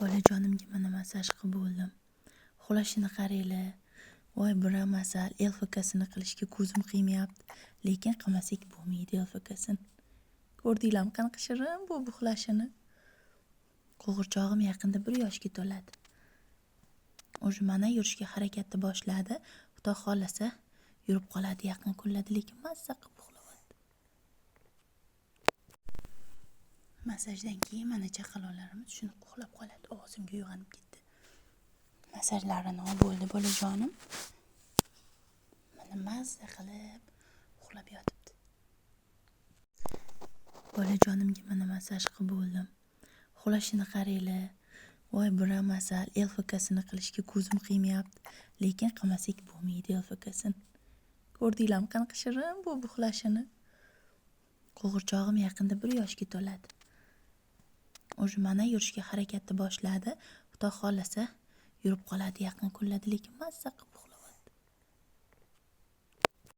Bolajonimga mana massaj qilib bo'ldim. Uxlashini qaranglar. Voy bura masal, LFKsini qilishga ko'zim qiymayapti, lekin qilmasak bo'lmaydi LFKsini. Ko'rdinglarmi qanaqa shirin bo'lib uxlashini? Qo'g'irchog'im yaqinda 1 yoshga to'ladi. O'zi mana yurishga harakatni boshladi. Xudo xolasa yurib qoladi yaqin kunlarda, lekin mazza qilib uxlayapti. Massajdan keyin mana chaqaloqlarimiz shuni uxlab qoladi. Og'zimga uyg'onib ketdi. Massajlarini olib bo'ldi bolajonim. Mana mazza qilib uxlab yotibdi. Bolajonimga mana massaj qilib bo'ldim. Uxlashini qaranglar. Voy bura masal, LFKsini qilishga ko'zim qiymayapti, lekin qilmasak bo'lmaydi LFKsini. Ko'rdinglarmi qanaqa shirin bo'lib uxlashini? Qo'g'irchog'im yaqinda 1 yoshga to'ladi. O'zi mana yurishga harakatni boshladi. Xudo xolasa yurib qoladi yaqin kunlarda, lekin mazza qilib